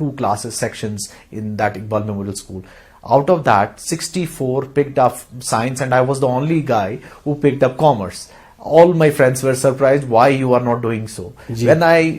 2 classes sections in that Iqbal Memorial School. Out of that, 64 picked up science and I was the only guy who picked up commerce. All my friends were surprised why you are not doing so. When I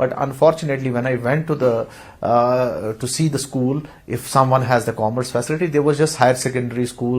But unfortunately when I went to the to see the school, if someone has the commerce facility, there was just higher secondary school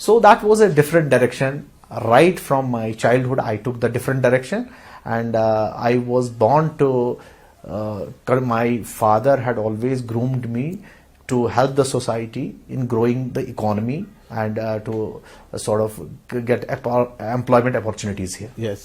So that was a different direction. Right from my childhood I took the different direction. And I was born to, my father had always groomed me to help the society in growing the economy and to sort of get employment opportunities here. Yes.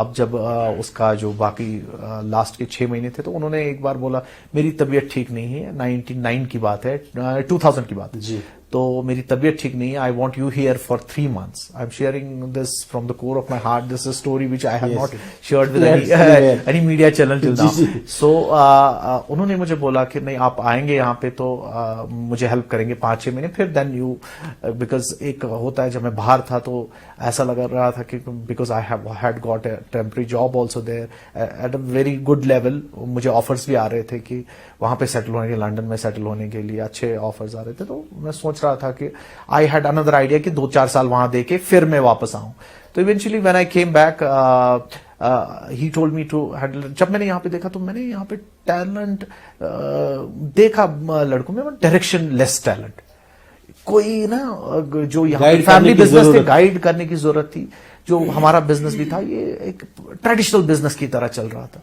اب جب اس کا جو باقی last کے 6 مہینے تھے تو انہوں نے ایک بار بولا میری طبیعت ٹھیک نہیں ہے, 99 کی بات ہے, 2000 کی بات ہے جی, تو میری طبیعت ٹھیک نہیں ہے, I want you here for 3 months. I am sharing this from the core of my heart. This is story which I have not shared with any media channel till now. So انہوں نے مجھے بولا کہ نہیں آپ آئیں گے یہاں پہ تو مجھے ہیلپ کریں گے 5-6 مہینے, پھر دین یو, بیکاز ایک ہوتا ہے جب میں باہر تھا تو ایسا لگ رہا تھا کہ because I have had got a temporary job also there at a very good level. مجھے آفرز بھی آ رہے تھے کہ وہاں پہ سیٹل ہونے کے, لنڈن میں سیٹل ہونے کے لیے اچھے آفرز آ رہے تھے. تو میں سوچ رہا تھا کہ آئی ہیڈ اندر آئیڈیا کہ 2-4 سال وہاں دے کے پھر میں واپس آؤں. تو eventually when I came back he told me to handle. جب میں نے یہاں پہ دیکھا تو میں نے یہاں پہ ٹیلنٹ دیکھا لڑکوں میں, ڈائریکشن لیس ٹیلنٹ. کوئی نا جو یہاں فیملی بزنس تھے, گائیڈ کرنے کی ضرورت تھی. جو ہمارا بزنس بھی تھا یہ ایک ٹریڈیشنل بزنس کی طرح چل رہا تھا.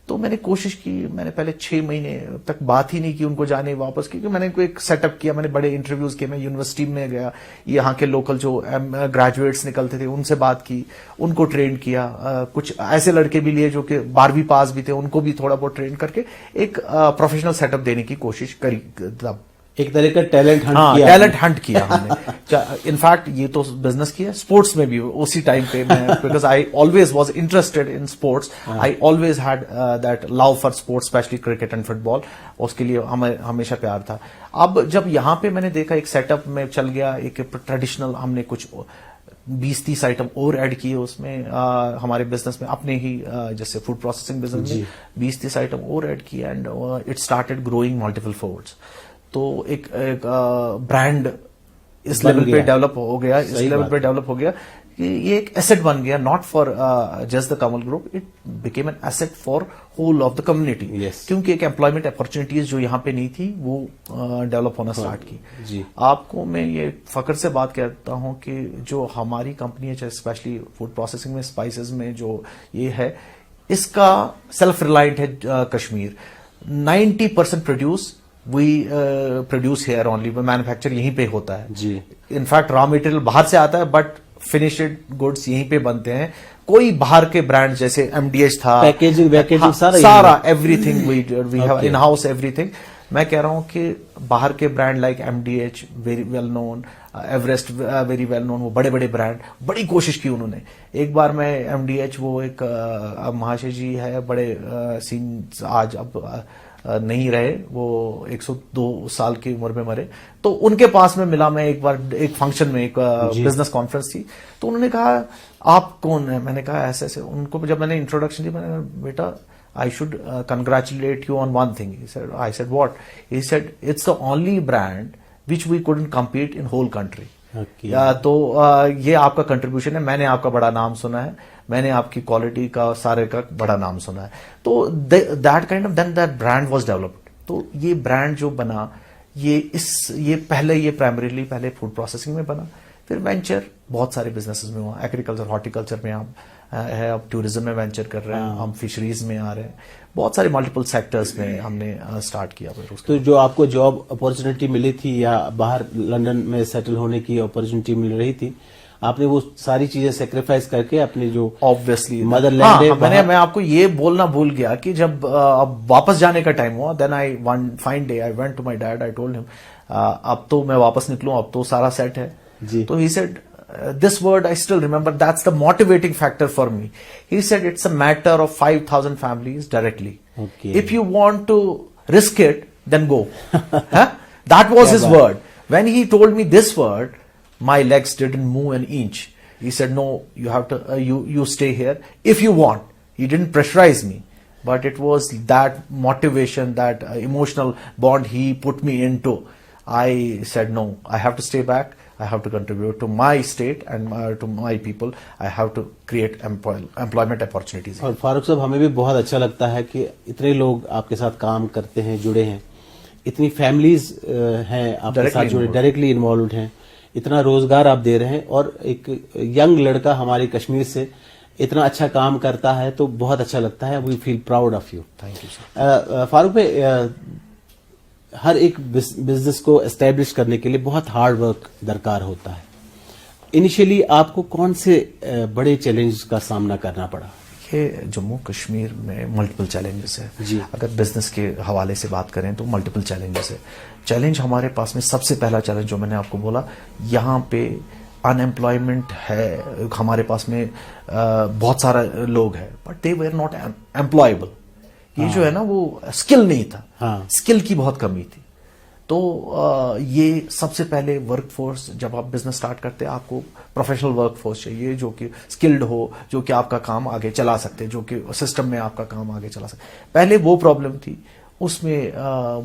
تو میں نے کوشش کی, میں نے پہلے 6 مہینے تک بات ہی نہیں کی ان کو جانے واپس, کیونکہ میں نے کوئی ایک سیٹ اپ کیا, میں نے بڑے انٹرویوز کیے, میں یونیورسٹی میں گیا, یہاں کے لوکل جو گریجویٹس نکلتے تھے ان سے بات کی, ان کو ٹرین کیا. کچھ ایسے لڑکے بھی لیے جو کہ 12ویں پاس بھی تھے, ان کو بھی تھوڑا بہت ٹرین کر کے ایک پروفیشنل سیٹ اپ دینے کی کوشش کری. تب ایک طرح کا ٹیلنٹ ہنٹ کیا ہم نے. انفیکٹ یہ تو بزنس کیا, اسپورٹس میں بھی اسی ٹائم پہ میں, because I always was interested in sports, I always had that love for sports, especially cricket and football. اس کے لیے ہمیشہ پیار تھا. اب جب یہاں پہ میں نے دیکھا ایک سیٹ اپ میں چل گیا, ایک ٹریڈیشنل, ہم نے کچھ 20-30 آئٹم اور ایڈ کیے اس میں ہمارے بزنس میں, اپنے ہی جیسے فوڈ پروسیسنگ بزنس میں 20-30 آئٹم اور ایڈ کیے, and it started growing multiple folds. تو ایک برانڈ اس لیول پہ ڈیولپ ہو گیا, اس لیول پہ ڈیولپ ہو گیا کہ یہ ایک ایسٹ بن گیا, not for just the Kamal group, it became an asset for whole of the community. کیونکہ ایک امپلائمنٹ اپرچونیٹیز جو یہاں پہ نہیں تھی وہ ڈیولپ ہونا اسٹارٹ کی. آپ کو میں یہ فخر سے بات کہتا ہوں کہ جو ہماری کمپنی ہے, اسپیشلی فوڈ پروسیسنگ میں, اسپائسز میں, جو یہ ہے اس کا سیلف ریلائنٹ ہے Kashmir. 90% produce we produce here only, manufacture یہیں پہ ہوتا ہے. جی, انفیکٹ را مٹیریل باہر سے آتا ہے بٹ فنشڈ گڈس یہیں پہ بنتے ہیں. کوئی باہر کے برانڈ جیسے MDH تھا, پیکیجنگ سارا everything we have in house everything. میں کہہ رہا ہوں کہ باہر کے brand like MDH very well known, Everest very well known, وہ بڑے بڑے برانڈ, بڑی کوشش کی انہوں نے. ایک بار میں MDH, وہ ایک مہاشے جی ہے, بڑے سینس آج اب نہیں رہے, وہ 102 سال کی عمر میں مرے. تو ان کے پاس میں ملا میں ایک بار, ایک فنکشن میں, ایک بزنس کانفرنس تھی. تو انہوں نے کہا آپ کون ہیں؟ میں نے کہا ایسے ایسے. ان کو جب میں نے انٹروڈکشن دی, میں نے کہا بیٹا I should congratulate you on one thing. I said what? He said it's the only brand which we couldn't compete in whole country. تو یہ آپ کا کنٹریبیوشن ہے, میں نے آپ کا بڑا نام سنا ہے, میں نے آپ کی کوالٹی کا سارے کا بڑا نام سنا ہے. تو that kind of then that brand was developed. تو یہ برانڈ جو بنا, یہ پہلے یہ پرائمریلی پہلے فوڈ پروسیسنگ میں بنا, پھر وینچر بہت سارے بزنسز میں ہوا, ایگریکلچر, ہارٹیکلچر میں آپ ہے, اب ٹورزم میں وینچر کر رہے ہیں, ہم فشریز میں آ رہے ہیں, بہت سارے ملٹیپل سیکٹرز میں ہم نے اسٹارٹ کیا. تو جو آپ کو جاب اپورچونٹی ملی تھی یا باہر لنڈن میں سیٹل ہونے کی اپورچونٹی مل رہی تھی, آپ نے وہ ساری چیزیں سیکریفائز کر کے اپنی جو آبویسلی مدر لینڈ ہے, میں آپ کو یہ بولنا بھول گیا کہ جب اب واپس جانے کا ٹائم ہوا, then I one fine day I went to my dad, I told him اب تو میں واپس نکلوں, اب تو سارا سیٹ ہے. تو he said this word I still remember, that's the motivating factor for me. He said it's a matter of 5,000 families directly. Okay. If you want to risk it, then go. That was his word. When he told me this word, my legs didn't move an inch. He said, no, you have to, you stay here if you want. He didn't pressurize me, but it was that motivation, that emotional bond he put me into. I said, no, I have to stay back. I have to contribute to my state and to my people. I have to create employment opportunities. اور فاروق صاحب, ہمیں بھی بہت اچھا لگتا ہے کہ اتنے لوگ آپ کے ساتھ کام کرتے ہیں, جڑے ہیں, اتنی فیملیز ہیں آپ کے ساتھ جڑے, ڈائریکٹلی انوالوڈ ہیں, اتنا روزگار آپ دے رہے ہیں, اور ایک ینگ لڑکا ہمارے کشمیر سے اتنا اچھا کام کرتا ہے تو بہت اچھا لگتا ہے. We feel proud of you. Thank you sir. Farooq بھائی, ہر ایک بزنس کو اسٹیبلش کرنے کے لیے بہت ہارڈ ورک درکار ہوتا ہے. انیشیلی آپ کو کون سے بڑے چیلنج کا سامنا کرنا پڑا؟ دیکھیے جموں کشمیر میں ملٹیپل چیلنجز ہے. جی. اگر بزنس کے حوالے سے بات کریں تو ملٹیپل چیلنجز ہے. چیلنج ہمارے پاس میں سب سے پہلا چیلنج جو میں نے آپ کو بولا, یہاں پہ ان ایمپلائمنٹ ہے. ہمارے پاس میں بہت سارا لوگ ہے بٹ دے ویئر ناٹ ایمپلائیبل. یہ جو ہے نا وہ اسکل نہیں تھا, اسکل کی بہت کمی تھی. تو یہ سب سے پہلے ورک فورس, جب آپ بزنس سٹارٹ کرتے ہیں آپ کو پروفیشنل ورک فورس چاہیے جو کہ اسکلڈ ہو, جو کہ آپ کا کام آگے چلا سکتے, جو کہ سسٹم میں آپ کا کام آگے چلا سکتے. پہلے وہ پرابلم تھی, اس میں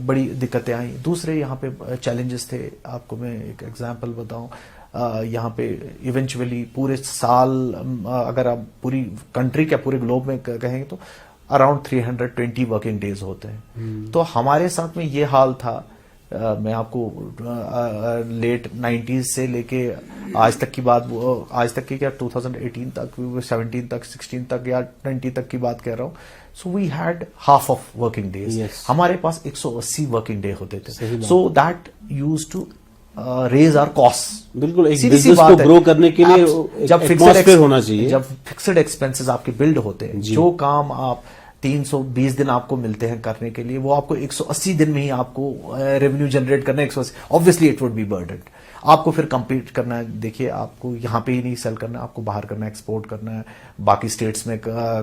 بڑی دقتیں آئیں. دوسرے یہاں پہ چیلنجز تھے, آپ کو میں ایک ایگزامپل بتاؤں. یہاں پہ ایونچولی پورے سال, اگر آپ پوری کنٹری کیا پورے گلوب میں کہیں تو اراؤنڈ 320 ورکنگ ڈیز ہوتے ہیں. تو ہمارے ساتھ میں یہ حال تھا. میں آپ کو لیٹ 90s سے لے کے آج تک کی بات, آج تک کی کیا 2018 تک, 17 تک, 16 تک یا 20 تک کی بات کہہ رہا ہوں. So we had half of working days. ہمارے پاس 180 ورکنگ ڈے ہوتے تھے. So that used to raise our cost. بالکل, ایک بزنس کو گرو کرنے کے لیے جب ایٹماسفیئر ہونا چاہیے, جب فکسڈ ایکسپینسز آپ کے بلڈ ہوتے ہیں, جو کام آپ 320 دن آپ کو ملتے ہیں کرنے کے لیے, وہ آپ کو 180 دن میں ہی آپ کو ریونیو جنریٹ کرنا ہے. 180 obviously it would be burdened. آپ کو پھر کمپیٹ کرنا ہے. دیکھیے آپ کو یہاں پہ ہی نہیں سیل کرنا ہے, آپ کو باہر کرنا ہے, ایکسپورٹ کرنا ہے, باقی اسٹیٹس میں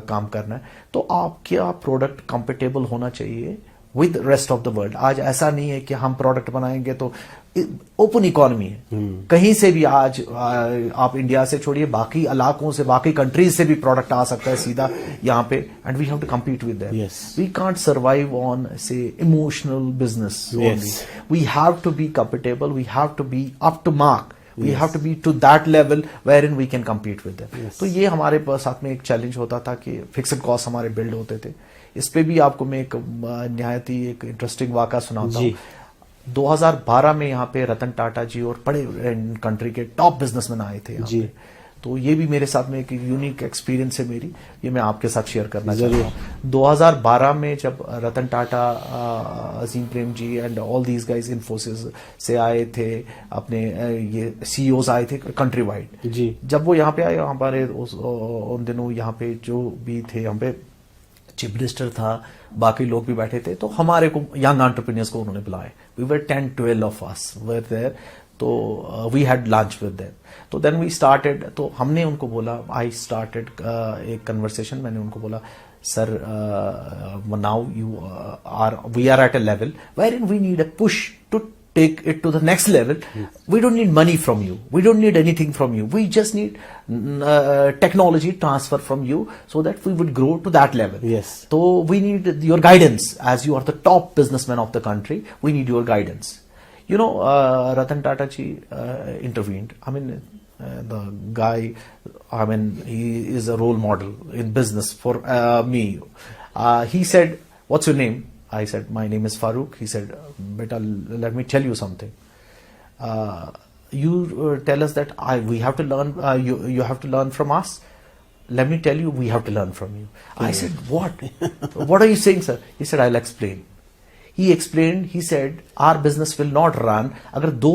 کام کرنا ہے. تو آپ کیا پروڈکٹ کمپیٹیبل ہونا چاہیے with rest of the world. آج ایسا نہیں ہے کہ ہم پروڈکٹ بنائیں گے تو اوپن اکانومی ہے, کہیں سے بھی آج آپ انڈیا سے چھوڑیے باقی علاقوں سے, باقی کنٹریز سے بھی پروڈکٹ آ سکتا ہے سیدھا یہاں پہ, and we have to compete with them. We can't survive on سے emotional business. We have to be compatible, we have to be up to mark, we have to be to that level wherein we can compete with them. تو یہ ہمارے ساتھ میں ایک challenge ہوتا تھا کہ فکسڈ کاسٹ ہمارے بلڈ ہوتے تھے. اس پہ بھی آپ کو میں ایک نہایت ہی ایک انٹرسٹنگ واقعہ سناتا ہوں. 2012 میں یہاں پہ رتن ٹاٹا جی اور بڑے کنٹری کے ٹاپ بزنس مین آئے تھے یہاں پہ. تو یہ بھی میرے ساتھ میں ایک یونیک ایکسپیرینس ہے میری, یہ میں آپ کے ساتھ شیئر کرنا چاہتا ہوں. 2012 میں جب Ratan Tata, Azim Premji and all these guys Infosys سے آئے تھے, اپنے یہ سی اوز آئے تھے کنٹری وائڈ. جب وہ یہاں پہ آئے, ہمارے ان دنوں یہاں پہ جو بھی تھے, یہاں پہ چیف منسٹر تھا, باقی لوگ بھی بیٹھے تھے. تو ہمارے کو ینگ انٹرپرینئرز کو انہوں نے بلائے. وی ور 10-12 of us were there. تو we had lunch with them. تو دین وی اسٹارٹیڈ. تو ہم نے ان کو بولا, آئی اسٹارٹیڈ ایک کنورسیشن. میں نے ان کو بولا, sir now we are at a level wherein we need a push to take it to the next level. We don't need money from you, we don't need anything from you, we just need technology transfer from you so that we would grow to that level. So we need your guidance, as you are the top businessman of the country, we need your guidance. You know, Ratan Tata ji intervened. I mean, the guy, I mean, he is a role model in business for me. He said, what's your name? I said, my name is Farooq. He said, beta, let me tell you something. You tell us that we have to learn, you have to learn from us. Let me tell you, we have to learn from you. I said, what? What are you saying, sir? He said, I'll explain. He explained, he said, our business will not run. اگر 2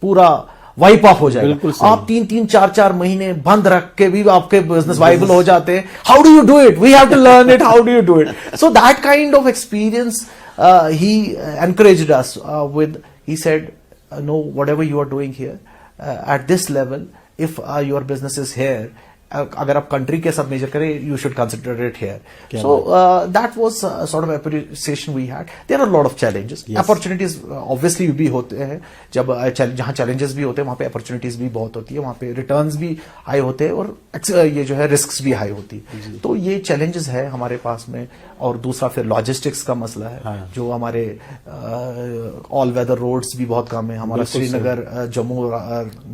پورا wipe of ہو جائے گا. آپ 3-3, 4-4 مہینے بند رکھ کے بھی آپ کے بزنس وائبل ہو جاتے ہیں. How do you do it? We have to learn it. How do you do it? So that kind of experience he encouraged us with. He said, no, whatever you are doing here at this level, if your business is here, اگر آپ country کے ساتھ major کریں, you should consider it here. So that was sort of appreciation we had. There are lot of challenges. Opportunities obviously بھی ہوتے ہیں. جب جہاں چیلنجز بھی ہوتے ہیں وہاں پہ اپرچونیٹیز بھی بہت ہوتی ہے, وہاں پہ ریٹرنز بھی ہائی ہوتے ہیں, اور یہ جو ہے رسکس بھی ہائی ہوتی ہے. تو یہ چیلنجز ہے ہمارے پاس میں. اور دوسرا پھر لاجسٹکس کا مسئلہ ہے, جو ہمارے آل ویدر روڈز بھی بہت کم ہے. ہمارا سری نگر جموں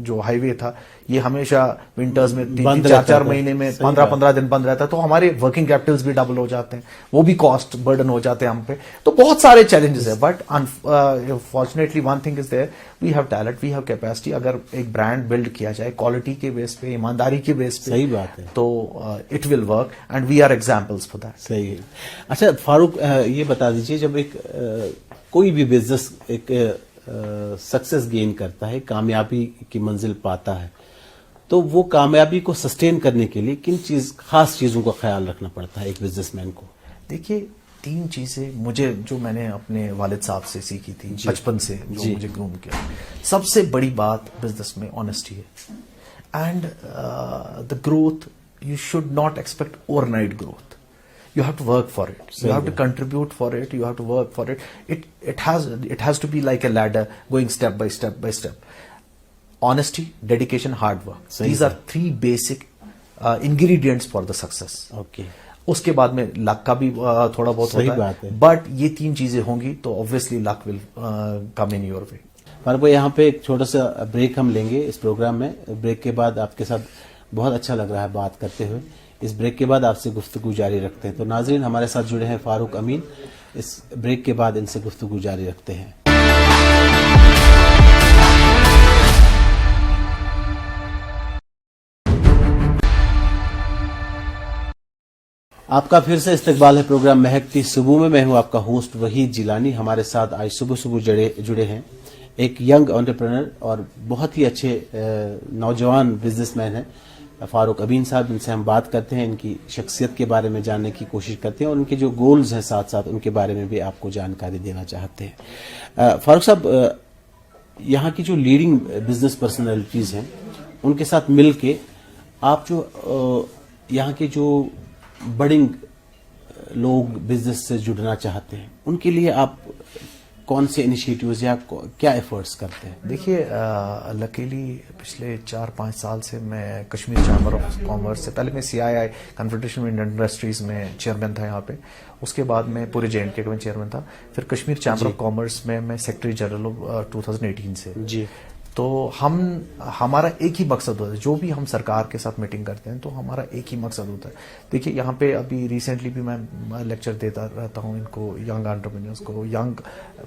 جو ہائی وے تھا, یہ ہمیشہ ونٹرز میں 3-4 مہینے میں 15 دن بند رہتا ہے. تو ہمارے ورکنگ کیپٹلز بھی ڈبل ہو جاتے ہیں, وہ بھی کاسٹ برڈن ہو جاتے ہیں ہم پہ. تو بہت سارے چیلنجز ہیں. But fortunately one thing is there, we have talent, we have capacity. اگر ایک برانڈ بلڈ کیا جائے کوالٹی کے بیس پہ, ایمانداری کے بیس پہ, صحیح بات ہے, تو it will work, and we are examples for that. صحیح ہے. اچھا فاروق, یہ بتا دیجیے, جب ایک کوئی بھی بزنس ایک سکسیس گین کرتا ہے, کامیابی کی منزل پاتا ہے, تو وہ کامیابی کو سسٹین کرنے کے لیے کن خاص چیزوں کا خیال رکھنا پڑتا ہے ایک بزنس مین کو؟ دیکھیے 3 چیزیں مجھے جو میں نے اپنے والد صاحب سے سیکھی تھی بچپن سے، جو مجھے گروم کیا. سب سے بڑی بات بزنس میں آنےسٹی ہے. And the growth you should not expect over night growth. You have to work for it. You have to contribute for it. You have to work for it. It has to be like a ladder, going step by step by step. Honesty, dedication, hard work. These are 3 basic ingredients for the success. Okay. اس کے بعد میں لک کا بھی تھوڑا بہت ہوتا ہے، but یہ 3 چیزیں ہوں گی تو obviously luck will come in your way. فاروق بھائی یہاں پہ ایک چھوٹا سا بریک ہم لیں گے اس پروگرام میں. بریک کے بعد آپ کے ساتھ بہت اچھا لگ رہا ہے بات کرتے ہوئے. اس بریک کے بعد آپ سے گفتگو جاری رکھتے ہیں. تو ناظرین ہمارے ساتھ جڑے ہیں فاروق امین. اس بریک کے بعد ان سے گفتگو جاری رکھتے ہیں. آپ کا پھر سے استقبال ہے پروگرام مہکتی صبح میں ہوں آپ کا ہوسٹ وحید جیلانی. ہمارے ساتھ آج صبح جڑے ہیں ایک ینگ انٹرپرینر اور بہت ہی اچھے نوجوان بزنس مین ہیں فاروق امین صاحب. ان سے ہم بات کرتے ہیں، ان کی شخصیت کے بارے میں جاننے کی کوشش کرتے ہیں اور ان کے جو گولز ہیں ساتھ ساتھ ان کے بارے میں بھی آپ کو جانکاری دینا چاہتے ہیں. فاروق صاحب یہاں کی جو لیڈنگ بزنس پرسنالٹیز ہیں ان کے ساتھ مل کے آپ جو یہاں کے جو بڑنگ لوگ بزنس سے جڑنا چاہتے ہیں ان کے لیے آپ کون سے انیشیٹیوز یا کیا ایفرٹس کرتے ہیں؟ دیکھیے لکیلی پچھلے 4-5 سال سے میں کشمیر چیمبر آف کامرس سے، پہلے میں CII confederation of Indian industries میں چیئرمین تھا یہاں پہ. اس کے بعد میں پورے JNK کا میں چیئرمین تھا. پھر کشمیر چیمبر آف کامرس میں سیکرٹری جنرل 2018 سے. جی تو ہمارا ایک ہی مقصد ہوتا ہے، جو بھی ہم سرکار کے ساتھ میٹنگ کرتے ہیں تو ہمارا ایک ہی مقصد ہوتا ہے. دیکھیے یہاں پہ ابھی ریسنٹلی بھی میں لیکچر دیتا رہتا ہوں ان کو، ینگ انٹرپرینرز کو، ینگ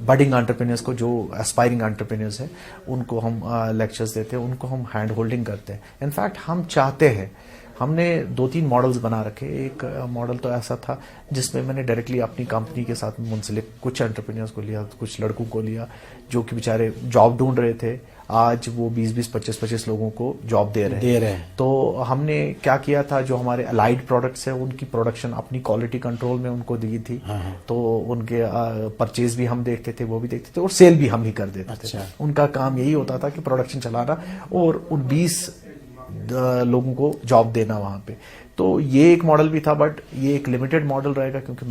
بڈنگ انٹرپرینرز کو، جو اسپائرنگ انٹرپرینرز ہیں ان کو ہم لیکچرز دیتے ہیں، ان کو ہم ہینڈ ہولڈنگ کرتے ہیں. انفیکٹ ہم چاہتے ہیں، ہم نے 2-3 ماڈلز بنا رکھے. ایک ماڈل تو ایسا تھا جس میں نے ڈائریکٹلی اپنی کمپنی کے ساتھ منسلک کچھ انٹرپرینرز کو لیا، کچھ لڑکوں کو لیا جو کہ بیچارے جاب ڈھونڈ رہے تھے. آج وہ 20-20 25-25 لوگوں کو جاب دے رہے ہیں. تو ہم نے کیا کیا تھا، جو ہمارے الائڈ پروڈکٹس ہیں ان کی پروڈکشن اپنی کوالٹی کنٹرول میں ان کو دی تھی. تو ان کے پرچیز بھی ہم دیکھتے تھے، وہ بھی دیکھتے تھے، اور سیل بھی ہم ہی کر دیتے تھے. ان کا کام یہی ہوتا تھا کہ پروڈکشن چلانا اور ان 20 لوگوں کو جاب دینا وہاں پہ. تو یہ ایک ماڈل بھی تھا، بٹ یہ ایک لمیٹڈ ماڈل رہے گا کیونکہ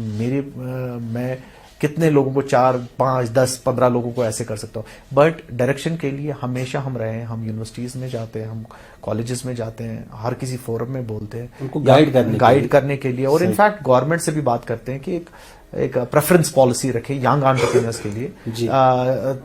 میں کتنے لوگوں کو 4 5 10 15 لوگوں کو ایسے کر سکتا ہوں. بٹ ڈائریکشن کے لیے ہمیشہ ہم رہے ہیں. ہم یونیورسٹیز میں جاتے ہیں، ہم کالجز میں جاتے ہیں، ہر کسی فورم میں بولتے ہیں ان کو گائیڈ کرنے کے لیے. اور انفیکٹ گورنمنٹ سے بھی بات کرتے ہیں کہ ایک پریفرنس پالیسی رکھے ینگ انٹرپرینرز کے لیے،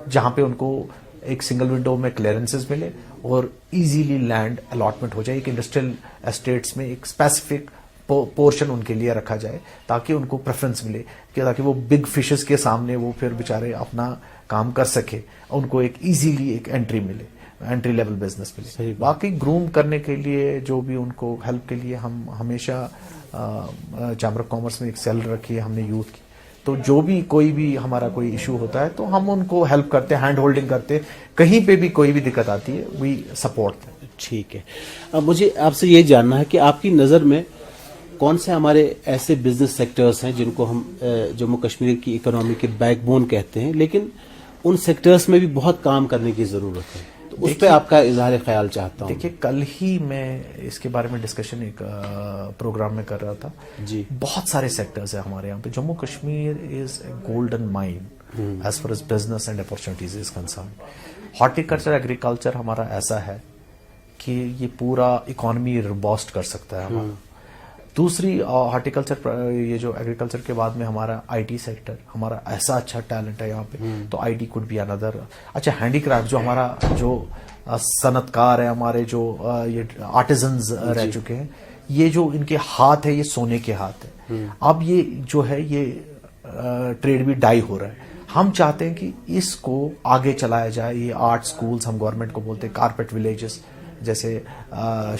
جہاں پہ ان کو ایک سنگل ونڈو میں کلیئرنسز ملے اور ایزیلی لینڈ الاٹمنٹ ہو جائے. ایک انڈسٹریل اسٹیٹس میں ایک اسپیسیفک پورشن ان کے لیے رکھا جائے تاکہ ان کو پریفرنس ملے، تاکہ وہ بگ فشز کے سامنے وہ پھر بیچارے اپنا کام کر سکے، ان کو ایک ایزیلی ایک انٹری ملے، انٹری لیول بزنس ملے. باقی گروم کرنے کے لیے جو بھی ان کو ہیلپ کے لیے ہم ہمیشہ چیمبر آف کامرس میں ایک سیل رکھی ہے ہم نے یوتھ کی. تو جو بھی کوئی بھی ہمارا کوئی ایشو ہوتا ہے تو ہم ان کو ہیلپ کرتے ہیں، ہینڈ ہولڈنگ کرتے ہیں. کہیں پہ بھی کوئی بھی دقت آتی ہے وی سپورٹ. ٹھیک ہے. اب مجھے آپ سے یہ جاننا ہے کہ آپ کی نظر میں کون سے ہمارے ایسے بزنس سیکٹرز ہیں جن کو ہم جموں کشمیر کی اکنامی کے بیک بون کہتے ہیں، لیکن ان سیکٹرز میں بھی بہت کام کرنے کی ضرورت ہے. تو اس پہ آپ کا اظہار خیال چاہتا ہوں. دیکھیے کل ہی میں اس کے بارے میں ڈسکشن ایک پروگرام میں کر رہا تھا. جی بہت سارے سیکٹرز ہیں ہمارے یہاں پہ. Jammu Kashmir is a golden mine as far as business and opportunities is concerned. Horticulture agriculture ہمارا ایسا ہے کہ یہ پورا اکانومی روباسٹ کر سکتا ہے ہمارا. دوسری ہارٹیکلچر، یہ جو ایگریکلچر کے بعد میں ہمارا IT سیکٹر، ہمارا ایسا اچھا ٹیلنٹ ہے یہاں پہ. تو IT کوڈ بی اندر. اچھا ہینڈی کرافٹ، جو ہمارا جو صنعت کار ہے، ہمارے جو یہ آرٹیزنز رہ چکے ہیں، یہ جو ان کے ہاتھ ہے یہ سونے کے ہاتھ ہے. اب یہ جو ہے یہ ٹریڈ بھی ڈائی ہو رہا ہے. ہم چاہتے ہیں کہ اس کو آگے چلایا جائے. یہ آرٹ سکولز ہم گورنمنٹ کو بولتے ہیں، کارپیٹ ولیجز جیسے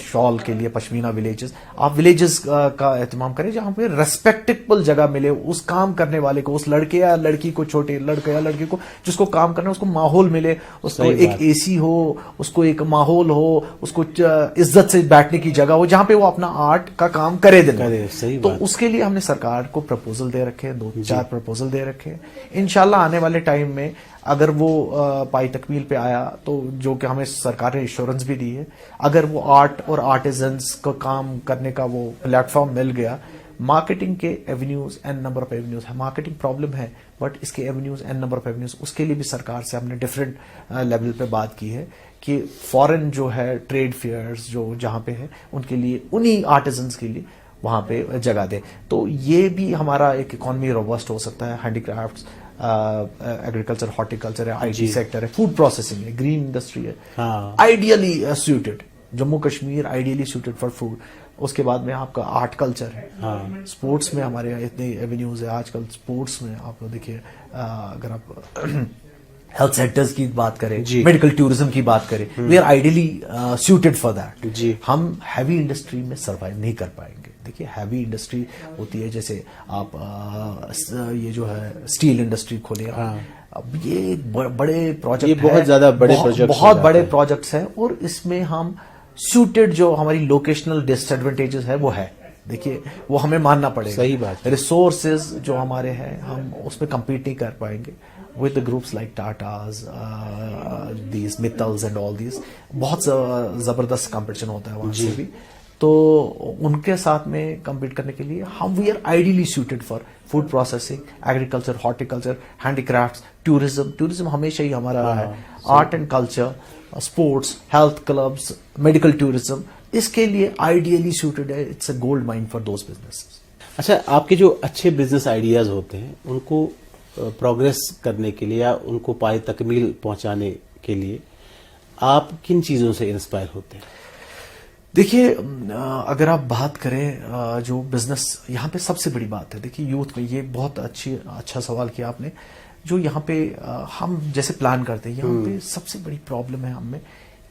شال کے لیے پشمینہ ولیجز، آپ ولیجز کا اہتمام کریں جہاں پہ ریسپیکٹیبل جگہ ملے اس کام کرنے والے کو، اس لڑکے یا لڑکی کو، چھوٹے لڑکے یا لڑکی کو جس کو کام کرنا ہے، اس کو ماحول ملے، اس کو ایک اے سی ہو، اس کو ایک ماحول ہو، اس کو عزت سے بیٹھنے کی جگہ ہو جہاں پہ وہ اپنا آرٹ کا کام کرے دن. تو اس کے لیے ہم نے سرکار کو پرپوزل دے رکھے، 2-4 پرپوزل دے رکھے. انشاءاللہ آنے والے ٹائم میں اگر وہ پائی تکمیل پہ آیا تو جو کہ ہمیں سرکار نے ایشورنس بھی دی ہے، اگر وہ آرٹ اور آرٹیزنس کو کام کرنے کا وہ پلیٹ فارم مل گیا، مارکیٹنگ کے avenues and number of avenues ہے. مارکیٹنگ پرابلم ہے بٹ اس کے avenues and number of avenues, اس کے لیے بھی سرکار سے ہم نے ڈفرینٹ لیول پہ بات کی ہے کہ فورن جو ہے ٹریڈ فیئرز جو جہاں پہ ہے ان کے لیے، انہی آرٹیزنس کے لیے وہاں پہ جگہ دے. تو یہ بھی ہمارا ایک اکانومی روبسٹ ہو سکتا ہے. ہینڈی کرافٹس، ایگریکلچر، ہارٹیکلچر ہے، آئی ٹی سیکٹر ہے، فوڈ پروسیسنگ ہے، گرین انڈسٹری ہے، ideally suited. Jammu Kashmir ideally suited for food. اس کے بعد میں آپ کا آرٹ کلچر ہے، اسپورٹس میں ہمارے یہاں اتنے ایونیوز ہیں. آج کل اسپورٹس میں آپ دیکھیے، اگر آپ ہیلتھ سینٹرز کی بات کریں، میڈیکل ٹورزم کی بات کریں، we are ideally suited for that. ہم ہیوی انڈسٹری میں سروائیو نہیں کر پائیں گے. دیکھیے ہیوی انڈسٹری ہوتی ہے جیسے آپ یہ جو ہے اسٹیل انڈسٹری کھولے، اب یہ بڑے پروجیکٹ، بہت زیادہ بہت بڑے پروجیکٹس ہیں، اور اس میں ہم سوٹڈ جو ہماری لوکیشنل ڈس ایڈوانٹیجز ہے وہ ہے. دیکھیے وہ ہمیں ماننا پڑے گا. صحیح بات. ریسورسز جو ہمارے ہیں ہم اس میں کمپیٹ نہیں کر پائیں گے with the groups like Tatas, these Mittals and all these. بہت زبردست کمپٹیشن ہوتا ہے وہاں سے بھی. تو ان کے ساتھ میں کمپیٹ کرنے کے لیے ہم we are ideally suited for food processing, agriculture, horticulture, handicrafts, tourism ہمیشہ ہی ہمارا رہا ہے. Art and culture, sports, health clubs, medical tourism, اس کے لیے آئیڈیلی سوٹڈ ہے. It's a gold mine for those business. اچھا، آپ کے جو اچھے بزنس آئیڈیاز ہوتے ہیں ان کو پروگریس کرنے کے لیے یا ان کو پائے تکمیل پہنچانے کے لیے آپ کن چیزوں سے انسپائر ہوتے ہیں؟ دیکھیے اگر آپ بات کریں جو بزنس یہاں پہ سب سے بڑی بات ہے، دیکھیے یوتھ میں، یہ بہت اچھا سوال کیا آپ نے. جو یہاں پہ ہم جیسے پلان کرتے ہیں، یہاں پہ سب سے بڑی پرابلم ہے ہم میں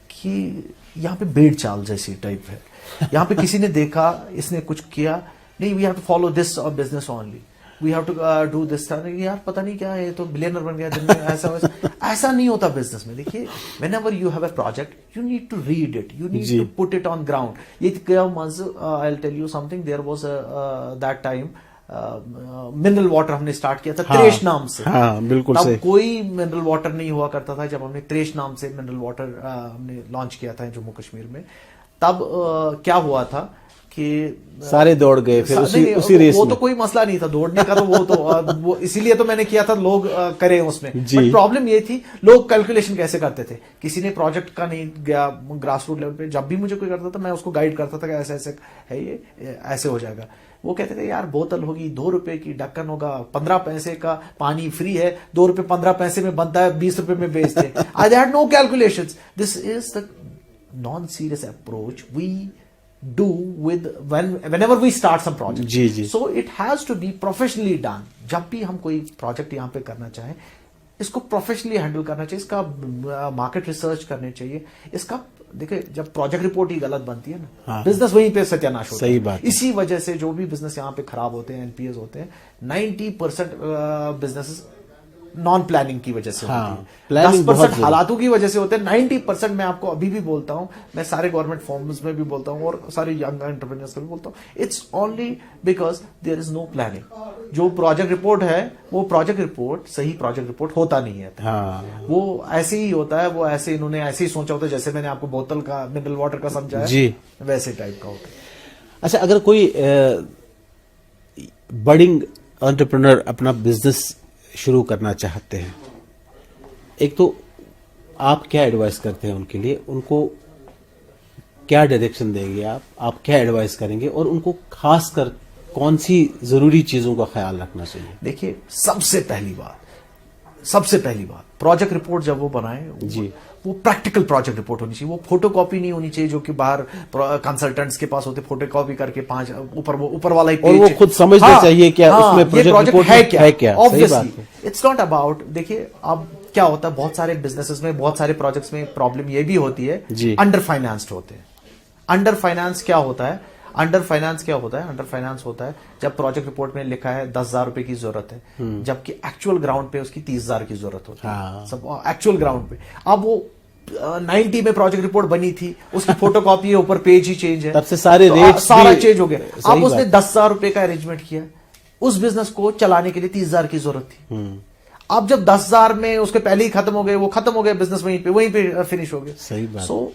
کہ یہاں پہ بھیڑ چال جیسی ٹائپ ہے. یہاں پہ کسی نے دیکھا، اس نے کچھ کیا، نہیں we have to follow this or business only, we have to do this. یار پتہ نہیں کیا ہے، تو بلینر بن گیا دن میں. ایسا نہیں ہوتا بزنس میں. دیکھیے whenever you have a project, you need to read it, you need to put it on ground. یہ کیا I will tell you something. There was that time mineral water ہم نے start کیا تھا تریش نام سے. بالکل. تب کوئی منرل واٹر نہیں ہوا کرتا تھا. جب ہم نے تریش نام سے منرل واٹر ہم نے لانچ کیا تھا جموں کشمیر میں، تب کیا ہوا تھا کہ سارے دوڑ گئے پھر اسی ریس. وہ تو کوئی مسئلہ نہیں تھا دوڑنے کا، تو وہ اسی لیے تو میں نے کیا تھا لوگ کریں اس میں. بٹ پرابلم یہ تھی لوگ کیلکولیشن کیسے کرتے تھے. کسی نے پروجیکٹ کا نہیں گیا گراس روٹ لیول پہ. جب بھی مجھے کوئی کرتا تھا میں اس کو گائیڈ کرتا تھا کہ ایسے ایسے ہے، یہ ایسے ہو جائے گا. وہ کہتے تھے یار بوتل ہوگی 2 روپے کی، ڈھکن ہوگا 15 پیسے کا، پانی فری ہے، 2 روپے 15 پیسے میں بنتا ہے، 20 روپے میں بیچتے. I had no calculations. This is the non-serious approach we do with whenever we start some project. So it has to be professionally done. جب بھی ہم کوئی پروجیکٹ یہاں پہ کرنا چاہیں، اس کو پروفیشنلی ہینڈل کرنا چاہیے. اس کا مارکیٹ ریسرچ کرنی چاہیے. اس کا دیکھیں جب پروجیکٹ رپورٹ ہی غلط بنتی ہے نا، بزنس وہیں پہ ستیاناش ہوتا ہے. صحیح بات. اسی وجہ سے جو بھی بزنس یہاں پہ خراب ہوتے ہیں، NPAs ہوتے ہیں، 90% بزنس نان پلاننگ کی وجہ سے ہوتی ہے، 10% حالاتوں کی وجہ سے ہوتے ہیں. 90% میں آپ کو ابھی بھی بولتا ہوں، میں سارے گورنمنٹ فارمز میں بھی بولتا ہوں اور سارے ینگ انٹرپرینئرز کو بھی بولتا ہوں، it's only because there is no planning. جو پروجیکٹ رپورٹ ہے وہ پروجیکٹ رپورٹ صحیح پروجیکٹ رپورٹ ہوتا نہیں ہے. وہ ایسے ہی ہوتا ہے، وہ ایسے انہوں نے ایسے ہی سوچا ہوتا ہے جیسے میں نے آپ کو بوتل کا منرل واٹر کا سمجھا ہے، ویسے ٹائپ کا ہوتا ہے. اچھا، اگر کوئی بڈنگ انٹرپرینور اپنا بزنس شروع کرنا چاہتے ہیں، ایک تو آپ کیا ایڈوائز کرتے ہیں ان کے لیے؟ ان کو کیا ڈائریکشن دیں گے آپ کیا ایڈوائز کریں گے، اور ان کو خاص کر کون سی ضروری چیزوں کا خیال رکھنا چاہیے؟ دیکھیے سب سے پہلی بات پروجیکٹ رپورٹ جب وہ بنائیں، وہ پریکٹیکل پروجیکٹ رپورٹ ہونی چاہیے. وہ فوٹو کاپی نہیں ہونی چاہیے جو کہ باہر کنسلٹنٹس کے پاس ہوتے، فوٹو کاپی کر کے 5 اوپر والا ہی پیج، اور وہ خود سمجھنا چاہیے کیا اس میں پروجیکٹ رپورٹ ہے کیا. Obviously, it's not about. دیکھیے اب کیا ہوتا ہے بہت سارے بزنسز میں بہت سارے پروجیکٹس میں پرابلم یہ بھی ہوتی ہے انڈر فائنانسڈ ہوتے ہیں. انڈر فائنانس کیا ہوتا ہے؟ انڈر فائنانس ہوتا ہے جب پروجیکٹ رپورٹ میں لکھا ہے 10,000 روپے کی ضرورت ہے جبکہ ایکچوئل گراؤنڈ پہ اس کی 30,000 کی ضرورت ہوتی ہے سب ایکچوئل گراؤنڈ پہ. اب وہ 90 میں پروجیکٹ رپورٹ بنی تھی, اس کی فوٹو کاپی ہے, اوپر پیج ہی چینج ہے, تب سے سارے ریٹ سارا چینج ہو گیا. اب اس نے 10,000 روپے کا ارینجمنٹ کیا, اس بزنس کو چلانے کے لیے 30,000 کی ضرورت تھی. اب جب 10,000 میں اس کے پہلے ہی ختم ہو گئے, وہ ختم ہو گیا بزنس, وہیں پہ فنش ہو گیا. صحیح بات. So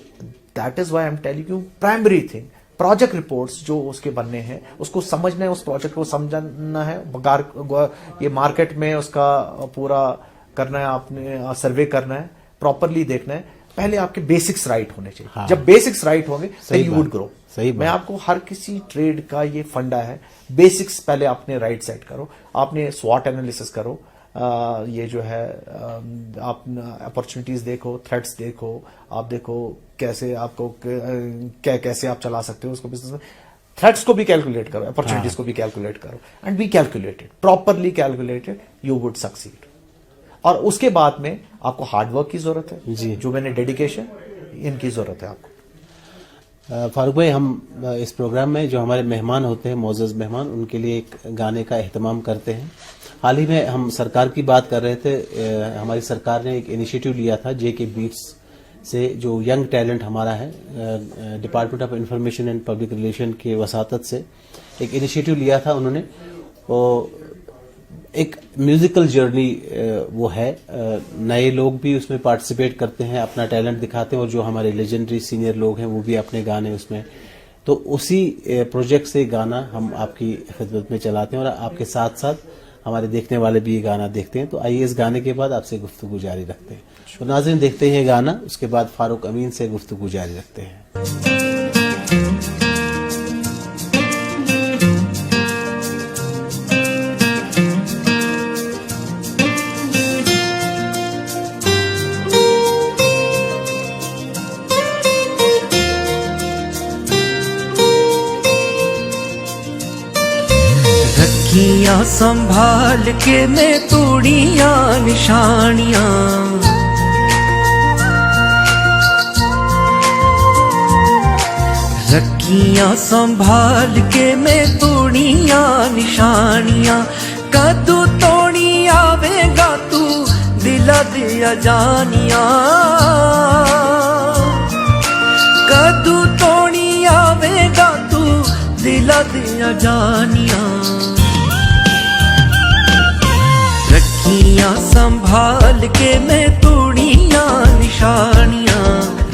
that is why I am telling you primary thing project reports جو اس کے بننے ہیں اس کو سمجھنا ہے, اس پروجیکٹ کو سمجھنا ہے, یہ مارکیٹ میں اس کا پورا کرنا ہے, آپ نے سروے کرنا ہے, پراپرلی دیکھنا ہے. پہلے آپ کے بیسکس رائٹ ہونے چاہیے. جب بیسکس رائٹ ہوں گے تو یو وڈ گرو. میں آپ کو ہر کسی ٹریڈ کا یہ فنڈا ہے, بیسکس پہلے آپ نے رائٹ سیٹ کرو, آپ نے سوٹ انالیسس کرو, یہ جو ہے آپ اپرچونیٹیز دیکھو, تھریٹس دیکھو, آپ دیکھو کیسے آپ کو کیسے آپ چلا سکتے ہو اس کو بزنس میں. تھریٹس کو بھی کیلکولیٹ کرو, اپرچونیٹیز کو بھی کیلکولیٹ کرو, and be calculated, properly calculated, you would succeed. اور اس کے بعد میں آپ کو ہارڈ ورک کی ضرورت ہے, جو میں نے ڈیڈیکیشن, ان کی ضرورت ہے آپ کو. فاروق بھائی, ہم اس پروگرام میں جو ہمارے مہمان ہوتے ہیں, معزز مہمان, ان کے لیے ایک گانے کا اہتمام کرتے ہیں. حال ہی میں ہم سرکار کی بات کر رہے تھے. ہماری سرکار نے ایک انیشیٹو لیا تھا جے کے بیٹس سے, جو ینگ ٹیلنٹ ہمارا ہے, department of information and public relation کے وساطت سے ایک انیشیٹو لیا تھا انہوں نے. ایک میوزیکل جرنی وہ ہے, نئے لوگ بھی اس میں پارٹیسپیٹ کرتے ہیں, اپنا ٹیلنٹ دکھاتے ہیں, اور جو ہمارے لیجنڈری سینئر لوگ ہیں وہ بھی اپنے گانے اس میں. تو اسی پروجیکٹ سے گانا ہم آپ کی خدمت میں چلاتے ہیں, اور آپ کے ساتھ ساتھ ہمارے دیکھنے والے بھی یہ گانا دیکھتے ہیں. تو آئیے اس گانے کے بعد آپ سے گفتگو جاری رکھتے ہیں. تو ناظرین, دیکھتے ہیں گانا, اس کے بعد فاروق امین سے گفتگو جاری رکھتے ہیں. رکھیاں سنبھال کے میں توڑیاں نشانیاں, رکھیاں سنبھال کے میں توڑیاں نشانیاں, کدو توڑی آوے گا تو دلا دیا جانیاں, کدو توڑی آوے گا تو دلا دیا جانیاں. رکھیاں سنبھال کے میں توڑیاں نشانیاں,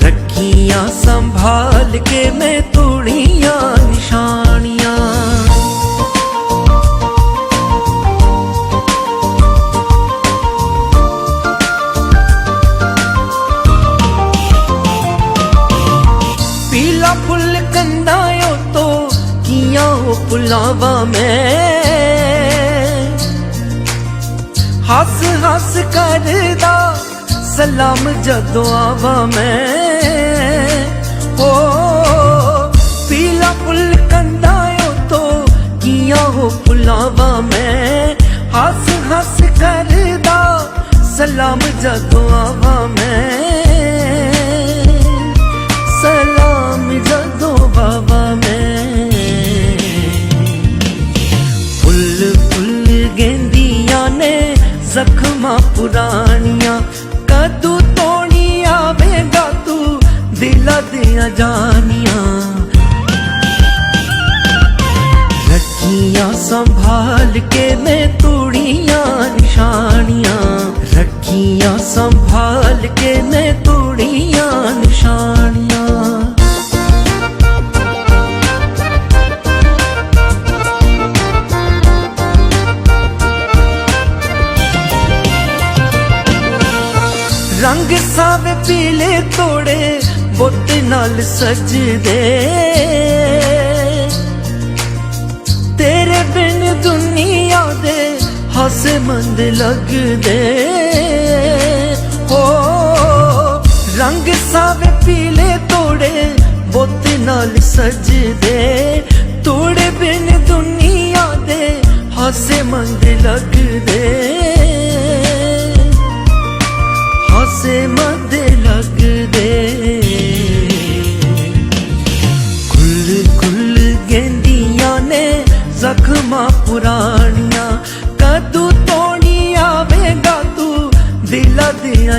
رکھیاں سنبھال کے میں توڑیاں نشانیاں. پیلا پھل کنڈایو تو کیاں ہو پلاوا میں, ہس ہس کردا سلام جدو آوا میں, پیلا پھل کنڈایو تو کیاں ہو پلاوا میں, ہس ہس کردا سلام جدو آوا میں, سلام جدو آوا میں. پھل پھل گیندیاں نے زخماں پرانیاں, کدو توڑی آوے گا تو دلا دیا جانیاں. رکھیاں سنبھال کے میں توڑیاں نشانیاں, رکھیاں سنبھال کے میں توڑیاں نشانیاں. رنگ ساوے پیلے توڑے بت نال سجدے, تیرے بن دنیا دے ہاسے مند لگ دے. رنگ ساوے پیلے توڑے بت نال سجدے, توڑے بن دنیا دے ہاسے مند لگ دے.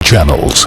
channels.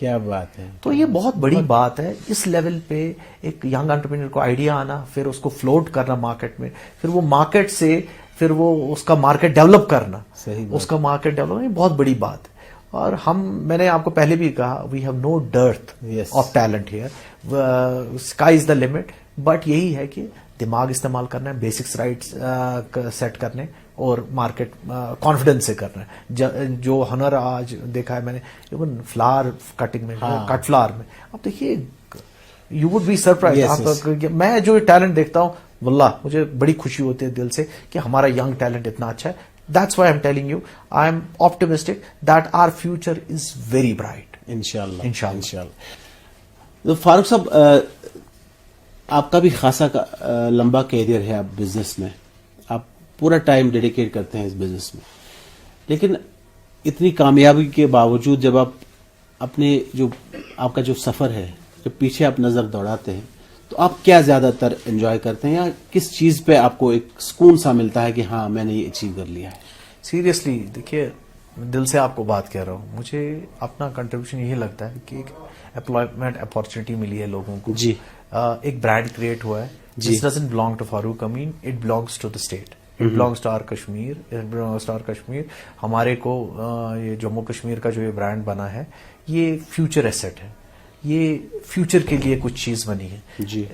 کیا بات ہے. تو یہ بہت بڑی بات ہے. اس لیول پہ ایک ینگ انٹرپرینور کو آئیڈیا آنا, پھر اس کو فلوٹ کرنا مارکیٹ میں, پھر وہ مارکیٹ سے پھر وہ اس کا مارکیٹ ڈیولپ کرنا, اس کا مارکیٹ ڈیولپ, یہ بہت بڑی بات ہے. اور میں نے آپ کو پہلے بھی کہا, we have no dearth of talent here, sky is the limit. But یہی ہے کہ دماغ استعمال کرنا ہے, بیسکس رائٹس سیٹ کرنے, اور مارکیٹ کانفیڈنس سے کرنا ہے. جو ہنر آج دیکھا ہے میں نے ایون فلاور کٹنگ میں, کٹ فلاور میں, اب دیکھیے یو وڈ بی سرپرائز. میں جو ٹیلنٹ دیکھتا ہوں واللہ مجھے بڑی خوشی ہوتی ہے دل سے کہ ہمارا ینگ ٹیلنٹ اتنا اچھا ہے. That's why I'm telling you, I'm optimistic that our future is very bright. انشاءاللہ. تو فاروق صاحب, آپ کا بھی خاصا لمبا کیریئر ہے آپ بزنس میں, آپ پورا ٹائم ڈیڈیکیٹ کرتے ہیں اس بزنس میں, لیکن اتنی کامیابی کے باوجود جب آپ اپنے جو آپ کا جو سفر ہے, جب پیچھے آپ نظر دوڑاتے ہیں, تو آپ کیا زیادہ تر انجوائے کرتے ہیں, یا کس چیز پہ آپ کو ایک سکون سا ملتا ہے کہ ہاں میں نے یہ اچیو کر لیا ہے؟ سیریسلی دیکھیے, دل سے آپ کو بات کہہ رہا ہوں, مجھے اپنا کنٹریبیوشن یہی لگتا ہے کہ ایک امپلائمنٹ اپارچونیٹی ملی ہے لوگوں کو. جی. ایک برانڈ کریٹ ہوا ہے. This doesn't belong to Farooq Amin, it belongs to the state. It belongs to our Kashmir. It belongs to our Kashmir. ہمارے کو یہ جموں کشمیر کا جو یہ برانڈ بنا ہے, یہ فیوچر ایسٹ ہے, یہ فیوچر کے لیے کچھ چیز بنی ہے. جی.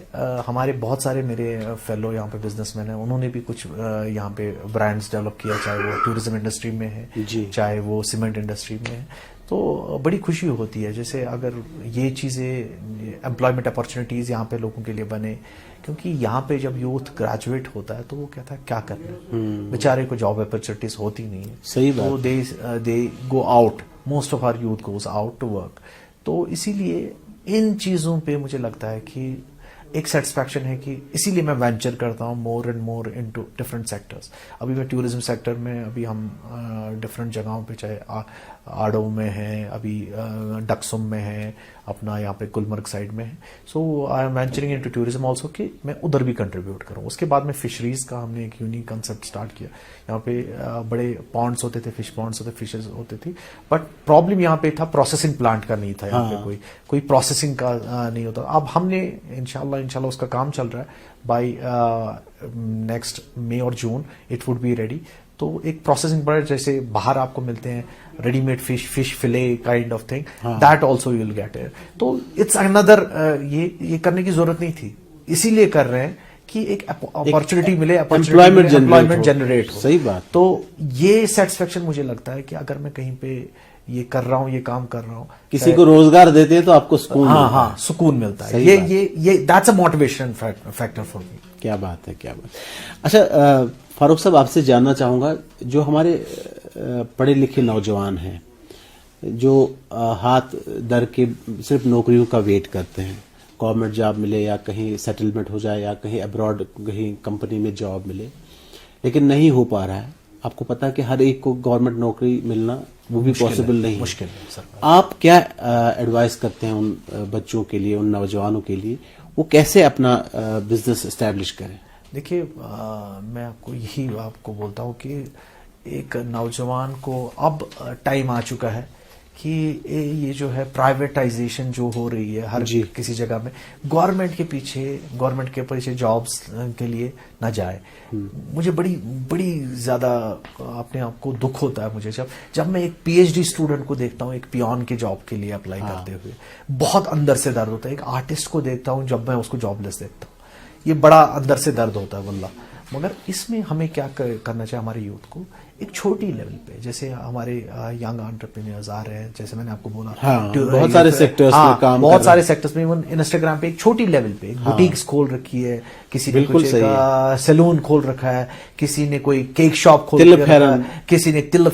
ہمارے بہت سارے میرے فیلو یہاں پہ بزنس مین ہیں, انہوں نے بھی کچھ یہاں پہ برانڈز ڈیولپ کیا, چاہے وہ ٹورزم انڈسٹری میں ہے, چاہے وہ سیمنٹ انڈسٹری میں ہے. تو بڑی خوشی ہوتی ہے جیسے اگر یہ چیزیں امپلائمنٹ اپارچونیٹیز یہاں پہ لوگوں کے لیے بنے, کیونکہ یہاں پہ جب یوتھ گریجویٹ ہوتا ہے تو وہ کہتا ہے کیا کرنا, بیچارے کو جاب اپارچونیٹیز ہوتی نہیں ہے. صحیح بات. تو they go out, most of our youth goes out to work. تو اسی لیے ان چیزوں پہ مجھے لگتا ہے کہ ایک سیٹسفیکشن ہے کہ اسی لیے میں وینچر کرتا ہوں more and more into different sectors. ابھی میں ٹورزم سیکٹر میں, ابھی ہم ڈفرنٹ جگہوں پہ, چاہے آڑو میں ہیں, ابھی ڈکسم میں ہیں, اپنا یہاں پہ گلمرگ سائڈ میں ہے. So I am venturing into tourism also کہ میں ادھر بھی کنٹریبیوٹ کروں. اس کے بعد میں فشریز کا ہم نے ایک یونیک کنسپٹ اسٹارٹ کیا. یہاں پہ بڑے پونڈس ہوتے تھے, فش پونڈس ہوتے, فشز ہوتے تھے, بٹ پرابلم یہاں پہ تھا پروسیسنگ پلانٹ کا نہیں تھا. یہاں پہ کوئی پروسیسنگ کا نہیں ہوتا. اب ہم نے انشاءاللہ اس کا کام چل رہا ہے. بائی نیکسٹ مئی اور جون اٹ وڈ بی ریڈی. تو ایک پروسیسنگ پلانٹ جیسے باہر آپ کو ملتے ہیں ready made fish fillet kind of thing, that also you will get it. تو اٹس اندر, یہ کرنے کی ضرورت نہیں تھی, اسی لیے کر رہے ہیں کہ ایک اپارچونیٹی ملے, امپلائمنٹ جنریٹ ہو. صحیح بات. تو یہ سیٹسفیکشن مجھے لگتا ہے کہ اگر میں کہیں پہ یہ کر رہا ہوں, یہ کام کر رہا ہوں, کسی کو روزگار دیتے ہیں تو آپ کو سکون. ہاں سکون ملتا ہے. یہ that's a motivation factor for me. کیا بات ہے, کیا بات. اچھا فاروق صاحب, آپ سے جاننا چاہوں گا, جو ہمارے پڑھے لکھے نوجوان ہیں جو ہاتھ در کے صرف نوکریوں کا ویٹ کرتے ہیں, گورنمنٹ جاب ملے یا کہیں سیٹلمنٹ ہو جائے یا کہیں ابراڈ کہیں کمپنی میں جاب ملے, لیکن نہیں ہو پا رہا ہے. آپ کو پتا کہ ہر ایک کو گورنمنٹ نوکری ملنا وہ بھی پاسبل نہیں, مشکل ہے سر. آپ کیا ایڈوائز کرتے ہیں ان بچوں کے لیے, ان نوجوانوں کے لیے, وہ کیسے اپنا بزنس اسٹیبلش کریں؟ دیکھیے, میں آپ کو یہی آپ کو بولتا ہوں کہ ایک نوجوان کو اب ٹائم آ چکا ہے کہ یہ جو ہے پرائیویٹائزیشن جو ہو رہی ہے ہر کسی جگہ میں, گورنمنٹ کے پیچھے جابس کے لیے نہ جائے. مجھے بڑی زیادہ اپنے آپ کو دکھ ہوتا ہے مجھے جب میں ایک پی ایچ ڈی اسٹوڈنٹ کو دیکھتا ہوں ایک پیون کے جاب کے لیے اپلائی کرتے ہوئے, بہت اندر سے درد ہوتا ہے. ایک آرٹسٹ کو دیکھتا ہوں جب میں اس کو جاب لیس دیکھتا ہوں, یہ بڑا اندر سے درد ہوتا ہے واللہ. مگر اس میں ہمیں کیا کرنا چاہیے ہمارے یوتھ کو, ایک چھوٹی لیول پہ, جیسے ہمارے ینگ انٹرپرینئرز آ رہے ہیں, جیسے میں نے آپ کو بولا بہت سارے سیکٹرز میں کام, بہت سارے سیکٹرز میں, ایون انسٹاگرام پہ ایک چھوٹی لیول پہ بوٹیکس کھول رکھی ہے, کسی نے کچھ سیلون کھول رکھا ہے, کسی نے کوئی کیک شاپ کھول رکھا ہے, کسی نے تل,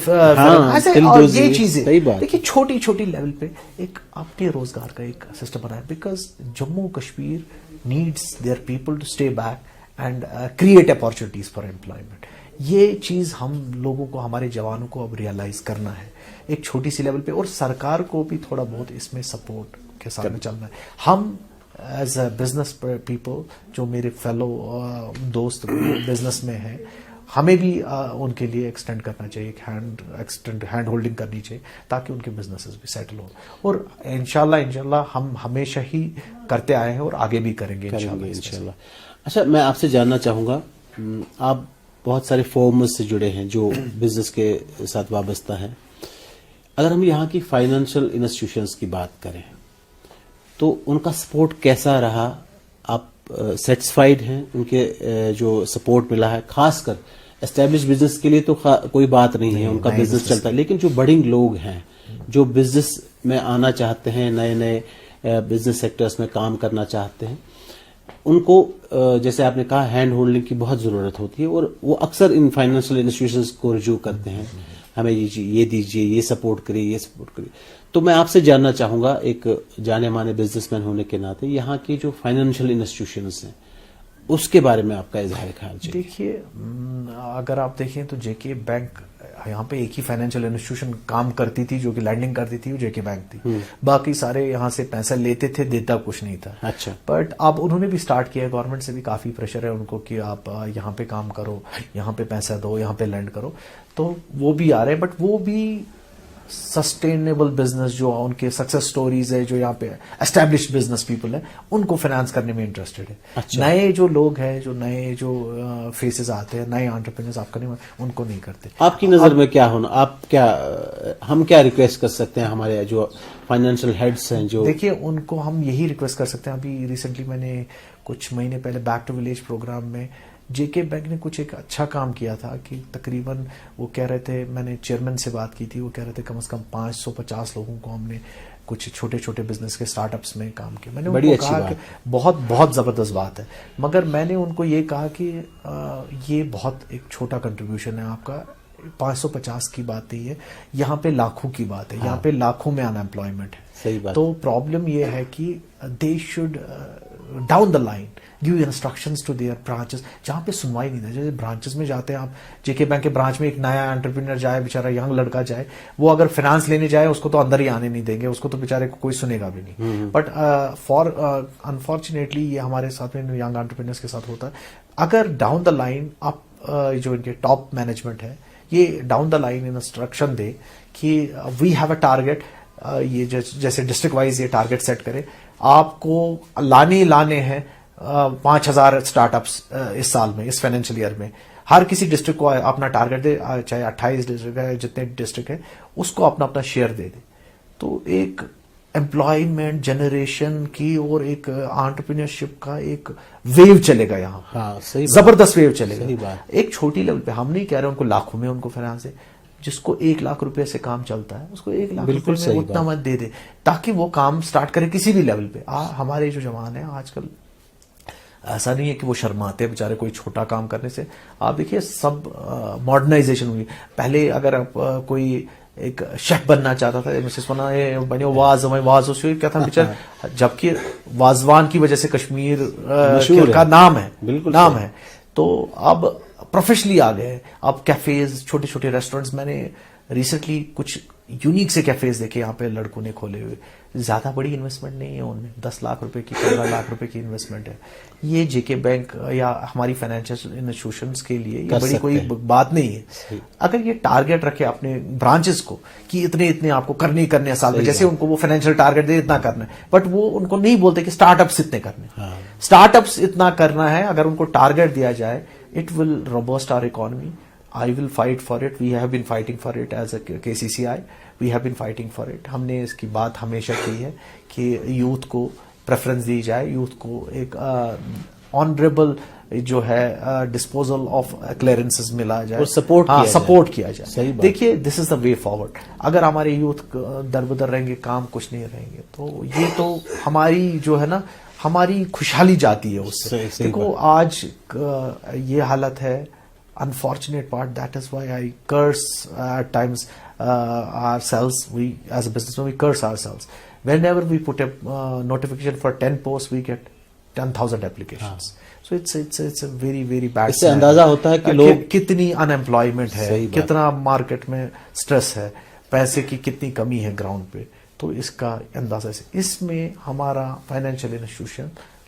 یہ چیزیں دیکھیے چھوٹی چھوٹی لیول پہ ایک اپنے روزگار کا ایک سسٹم بنایا. Because Jammu Kashmir needs their people to stay back and create opportunities for employment. یہ چیز ہم لوگوں کو, ہمارے جوانوں کو اب ریئلائز کرنا ہے ایک چھوٹی سی لیول پہ, اور سرکار کو بھی تھوڑا بہت اس میں سپورٹ کے ساتھ میں چلنا ہے. ہم ایز اے بزنس پیپل, جو میرے فیلو دوست بزنس میں ہیں, ہمیں بھی ان کے لیے ایکسٹینڈ کرنا چاہیے، ایک ہینڈ ہولڈنگ کرنی چاہیے تاکہ ان کے بزنسز بھی سیٹل ہوں، اور انشاءاللہ ہم ہمیشہ ہی کرتے آئے ہیں اور آگے بھی کریں گے انشاءاللہ. اچھا، میں آپ سے جاننا چاہوں گا، آپ بہت سارے فورمز سے جڑے ہیں جو بزنس کے ساتھ وابستہ ہیں. اگر ہم یہاں کی فائنینشیل انسٹیٹیوشنز کی بات کریں تو ان کا سپورٹ کیسا رہا؟ آپ سیٹسفائیڈ ہیں ان کے جو سپورٹ ملا ہے؟ خاص کر اسٹیبلش بزنس کے لیے تو کوئی بات نہیں ہے، ان کا بزنس چلتا ہے، لیکن جو بڈنگ لوگ ہیں جو بزنس میں آنا چاہتے ہیں، نئے نئے بزنس سیکٹرز میں کام کرنا چاہتے ہیں، ان کو جیسے آپ نے کہا ہینڈ ہولڈنگ کی بہت ضرورت ہوتی ہے، اور وہ اکثر ان فائنینشیل انسٹیٹیوشنز کو رجوع کرتے ہیں، ہمیں یہ دیجیے، یہ سپورٹ کریے، یہ سپورٹ کریے. تو میں آپ سے جاننا چاہوں گا، ایک جانے مانے بزنس مین ہونے کے ناطے، یہاں کی جو فائنینشیل انسٹیٹیوشنز ہیں اس کے بارے میں آپ کا اظہار خیال چاہیے. دیکھیے، اگر آپ دیکھیں تو جے کے بینک، یہاں پہ ایک ہی فائنینشیل انسٹیٹیوشن کام کرتی تھی جو کہ لینڈنگ کرتی تھی، وہ جے کے بینک تھی. باقی سارے یہاں سے پیسہ لیتے تھے، دیتا کچھ نہیں تھا. اچھا. بٹ اب انہوں نے بھی سٹارٹ کیا ہے، گورنمنٹ سے بھی کافی پریشر ہے ان کو کہ آپ یہاں پہ کام کرو، یہاں پہ پیسہ دو، یہاں پہ لینڈ کرو، تو وہ بھی آ رہے ہیں. بٹ وہ بھی سسٹینیبل بزنس جو ان کے سکسیس سٹوریز ہے، جو یہاں پہ اسٹیبلش بزنس پیپل ہیں، ان کو فائنانس کرنے میں انٹرسٹڈ ہے. اچھا. نئے جو لوگ ہیں، جو نئے جو فیسز آتے ہیں، نئے انٹرپرینرز آپ کرنے میں، ان کو نہیں کرتے. آپ کی نظر میں کیا ہونا، ہم کیا ریکویسٹ کر سکتے ہیں ہمارے جو فائنینشیل ہیڈس ہیں؟ جو دیکھیے، ان کو ہم یہی ریکویسٹ کر سکتے ہیں. ابھی ریسنٹلی میں نے کچھ مہینے پہلے بیک ٹو ولیج پروگرام میں جے کے بینک نے کچھ ایک اچھا کام کیا تھا کہ تقریباً وہ کہہ رہے تھے، میں نے چیئرمین سے بات کی تھی، وہ کہہ رہے تھے کم از کم 550 لوگوں کو ہم نے کچھ چھوٹے چھوٹے بزنس کے سٹارٹ اپس میں کام کیا. میں نے ان کو کہا کہ بہت بہت زبردست بات ہے، مگر میں نے ان کو یہ کہا کہ یہ بہت ایک چھوٹا کنٹریبیوشن ہے آپ کا. 550 کی بات نہیں ہے، یہاں پہ لاکھوں کی بات ہے. یہاں پہ لاکھوں میں ان امپلائمنٹ ہے. صحیح بات. تو پرابلم یہ ہے کہ they should down the line give instructions to their branches, جہاں پہ سنوائی نہیں ہے. جیسے برانچز میں جاتے ہیں آپ، جے کے بینک کے برانچ میں ایک نیا انٹرپرینر جائے، بیچارہ ینگ لڑکا جائے، وہ اگر فائنانس لینے جائے اس کو تو اندر ہی آنے نہیں دیں گے، اس کو تو بیچارے کو کوئی سنے گا بھی نہیں. بٹ انفارچونیٹلی یہ ہمارے ساتھ میں ینگ انٹرپرینرز کے ساتھ ہوتا ہے. اگر ڈاؤن دا لائن آپ جو ان کے ٹاپ مینجمنٹ ہے، یہ ڈاؤن دا لائن انسٹرکشن دے کہ وی ہیو اے ٹارگیٹ، یہ جیسے ڈسٹرکٹ وائز یہ ٹارگیٹ سیٹ کرے، آپ کو لانے ہیں 5000 اسٹارٹ اپس اس سال میں، اس فائنینشیل ایئر میں. ہر کسی ڈسٹرکٹ کو اپنا ٹارگیٹ دے، چاہے 28 ڈسٹرکٹ ہے، جتنے ڈسٹرکٹ ہے اس کو اپنا اپنا شیئر دے دے. تو ایک امپلائمنٹ جنریشن کی اور ایک انٹرپرینیورشپ کا ایک ویو چلے گا یہاں. ہاں، صحیح، زبردست ویو چلے گا. صحیح بات. ایک چھوٹی لیول پہ ہم نہیں کہہ رہے ان کو لاکھوں میں ان کو فائنانس دے، جس کو 1 لاکھ روپے سے کام چلتا ہے اس کو 1 لاکھ روپے میں اتنا مت دے دے تاکہ وہ کام سٹارٹ کرے کسی بھی لیول پہ. ہمارے جو جوان ہیں آج کل ایسا نہیں ہے کہ وہ شرماتے بیچارے کوئی چھوٹا کام کرنے سے. آپ دیکھیے سب ماڈرنائزیشن ہوئی. پہلے اگر آپ کوئی ایک شیف بننا چاہتا تھا، مسز بنو واز کیا تھا بیچارہ، جبکہ وازوان کی وجہ سے کشمیر کا نام ہے، بالکل نام ہے. تو اب پروفیشنلی آ گئے. اب کیفیز، چھوٹے چھوٹے ریسٹورینٹس، میں نے ریسنٹلی کچھ یونیک سے کیفیز دیکھے یہاں پہ لڑکوں نے کھولے ہوئے. زیادہ بڑی انویسٹمنٹ نہیں ہے ان میں، 10 لاکھ روپے کی، 15 لاکھ روپے کی انویسٹمنٹ ہے. یہ جے کے بینک یا ہماری فائنینشیل انسٹیٹیوشنز کے لیے یہ بڑی کوئی بات نہیں ہے. اگر یہ ٹارگیٹ رکھے اپنے برانچز کو کہ اتنے آپ کو کرنے ہیں سال میں، جیسے ان کو وہ فائنینشیل ٹارگیٹ دے اتنا کرنا ہے، بٹ وہ ان کو نہیں بولتے کہ اسٹارٹ اپس اتنے کرنے، اسٹارٹ اپس اتنا کرنا ہے. اگر ان کو ٹارگیٹ دیا جائے، it will robust our economy. I will fight for it. We have been fighting for it as a KCCI. We have been fighting for it. ہم نے اس کی بات ہمیشہ کی ہے کہ یوتھ کو پریفرنس دی جائے، یوتھ کو ایک آنریبل جو ہے ڈسپوزل آف کلیئرنسز ملا جائے، سپورٹ کیا جائے. دیکھیے دس از دا وے فارورڈ. اگر ہمارے یوتھ در بدر رہیں گے، کام کچھ نہیں رہیں گے، تو یہ تو ہماری جو ہے نا ہماری خوشحالی جاتی ہے اس سے. دیکھو آج یہ حالت ہے، unfortunate part, that is why I curse at times ourselves. We as a businessman, we curse ourselves. Whenever we put a notification for 10 posts, we get 10,000 applications. So it's a very very bad. اس سے اندازہ ہوتا ہے کہ لوگ کتنی unemployment ہے، کتنا market میں سٹریس ہے، پیسے کی کتنی کمی ہے گراؤنڈ پہ. تو اس کا اندازہ اس میں ہمارا financial institution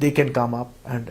they can come up and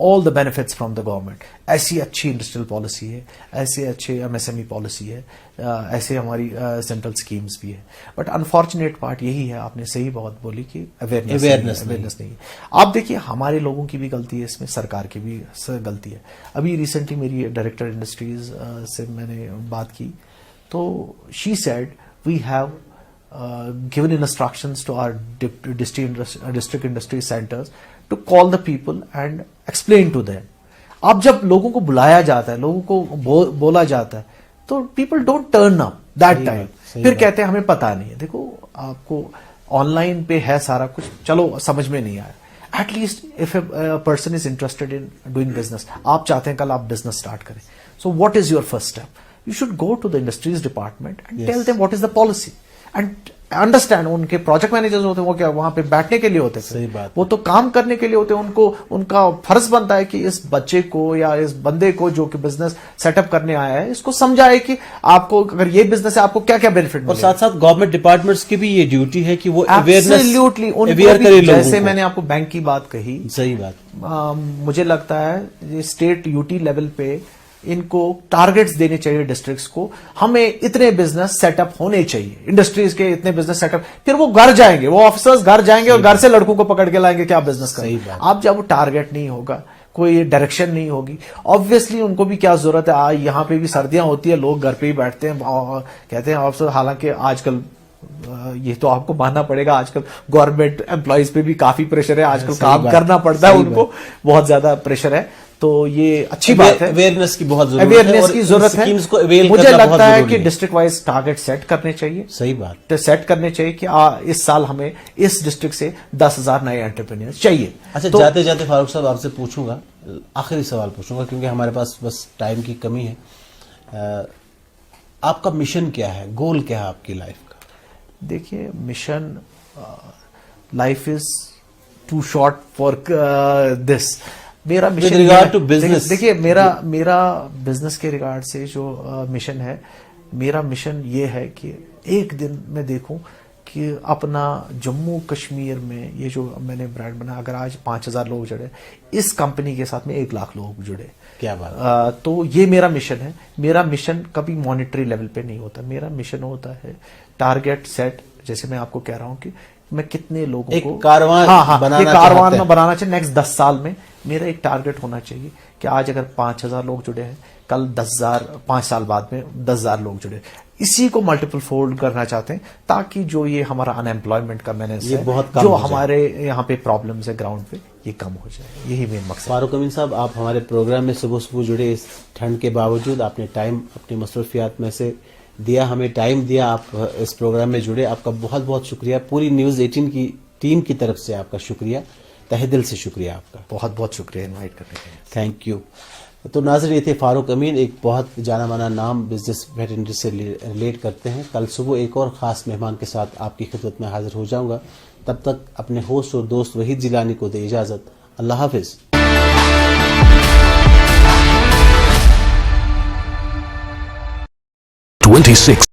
all the benefits from the government. ایسی اچھی انڈسٹریل پالیسی ہے, ایسے اچھے MSME پالیسی ہے, ایسے ہماری سینٹرل اسکیمز بھی ہے. بٹ انفارچونیٹ پارٹ یہی ہے, آپ نے صحیح بہت بولی کہ اویئرنیس نہیں ہے. آپ دیکھیے ہمارے لوگوں کی بھی غلطی ہے اس میں, سرکار کی بھی غلطی ہے. ابھی ریسنٹلی میری ڈائریکٹر انڈسٹریز سے میں نے بات کی تو she said we have given instructions to our district industry centers to call the people and explain to them. اب جب لوگوں کو بلایا جاتا ہے, لوگوں کو بولا جاتا ہے تو people don't turn up that time. پھر کہتے ہیں ہمیں پتا نہیں ہے. دیکھو آپ کو آن لائن پہ ہے سارا کچھ, چلو سمجھ میں نہیں آیا. At least if a person is interested in doing business, آپ چاہتے ہیں کل آپ بزنس اسٹارٹ کریں, so what is your first step? You should go to the industries department and tell them what is the policy. And understand. ان کے project managers ہوتے ہیں وہ کیا وہاں پہ بیٹھنے کے لیے ہوتے ہیں؟ صحیح بات. وہ تو کام کرنے کے لیے ہوتے ہیں. ان کو ان کا فرض بنتا ہے کہ اس بچے کو یا اس بندے کو جو کہ بزنس سیٹ اپ کرنے آیا ہے اس کو سمجھائے کہ آپ کو اگر یہ بزنس ہے آپ کو کیا کیا بینیفٹ. اور ساتھ ساتھ گورنمنٹ ڈپارٹمنٹس کی بھی یہ ڈیوٹی ہے کہ وہ ایبسلیوٹلی اویئر کرے. جیسے میں نے آپ کو بینک کی بات کہی, صحیح بات, مجھے لگتا ہے یہ اسٹیٹ یوٹی لیول پہ ان کو ٹارگیٹس دینے چاہیے ڈسٹرکٹس کو. ہمیں اتنے بزنس سیٹ اپ ہونے چاہیے, انڈسٹریز کے اتنے بزنس سیٹ اپ. پھر وہ گھر جائیں گے, وہ آفیسرز گھر جائیں گے اور گھر سے لڑکوں کو پکڑ کے لائیں گے کہ آپ بزنس کریں. آپ جب وہ ٹارگیٹ نہیں ہوگا, کوئی ڈائریکشن نہیں ہوگی, آبویسلی ان کو بھی کیا ضرورت ہے. یہاں پہ بھی سردیاں ہوتی ہے, لوگ گھر پہ ہی بیٹھتے ہیں, کہتے ہیں آفیسر. حالانکہ آج کل یہ تو آپ کو ماننا پڑے گا, آج کل گورنمنٹ امپلائیز پہ بھی کافی پریشر ہے, آج کل کام کرنا پڑتا ہے ان کو, بہت زیادہ پریشر ہے. تو یہ اچھی بات ہے, اویئرنیس کی بہت ضرورت ہے. مجھے لگتا ہے کہ ڈسٹرکٹ وائز ٹارگیٹ سیٹ کرنے چاہیے. صحیح بات, سیٹ کرنے چاہیے کہ اس سال ہمیں اس ڈسٹرکٹ سے 10,000 نئے انٹرپرینئر چاہیے. اچھا جاتے جاتے فاروق صاحب آپ سے پوچھوں گا, آخری سوال پوچھوں گا کیونکہ ہمارے پاس بس ٹائم کی کمی ہے. آپ کا مشن کیا ہے, گول کیا ہے آپ کی لائف کا؟ دیکھیے mission, life is too short for this. میرا مشن دیکھیے میرا بزنس کے ریگارڈ سے جو مشن ہے, میرا مشن یہ ہے کہ ایک دن میں دیکھوں کہ اپنا جموں کشمیر میں یہ جو میں نے برانڈ بنا, اگر آج 5,000 لوگ جڑے, اس کمپنی کے ساتھ میں 1,00,000 لوگ جڑے. کیا بات. تو یہ میرا مشن ہے. میرا مشن کبھی مانیٹری لیول پہ نہیں ہوتا. میرا مشن ہوتا ہے ٹارگیٹ سیٹ, جیسے میں آپ کو کہہ رہا ہوں کہ میں کتنے لوگوں کو کاروان بنانا چاہیے نیکسٹ 10 سال میں. میرا ایک ٹارگیٹ ہونا چاہیے کہ آج اگر 5,000 لوگ جڑے ہیں, کل 10,000, 5 سال بعد میں 10,000 لوگ جڑے. اسی کو ملٹیپل فولڈ کرنا چاہتے ہیں تاکہ جو یہ ہمارا ان ایمپلائمنٹ کا مینس ہے, جو ہمارے یہاں پہ پرابلمز ہے گراؤنڈ پہ, یہ کم ہو جائے. یہی مین مقصد. فاروق امین صاحب, آپ ہمارے پروگرام میں صبح صبح جڑے, اس ٹھنڈ کے باوجود آپ نے ٹائم اپنی مصروفیات میں سے دیا, ہمیں ٹائم دیا, آپ اس پروگرام میں جڑے. آپ کا بہت بہت شکریہ. پوری نیوز 18 کی ٹیم کی طرف سے آپ کا شکریہ, تہہ دل سے شکریہ آپ کا. بہت بہت شکریہ انوائٹ کرنے کے لیے. Thank you. تو ناظرین, یہ تھے فاروق امین, ایک بہت جانا مانا نام, بزنس ویٹرنری سے ریلیٹ کرتے ہیں. کل صبح ایک اور خاص مہمان کے ساتھ آپ کی خدمت میں حاضر ہو جاؤں گا. تب تک اپنے ہوسٹ اور دوست وحید جیلانی کو دے اجازت. اللہ حافظ. 26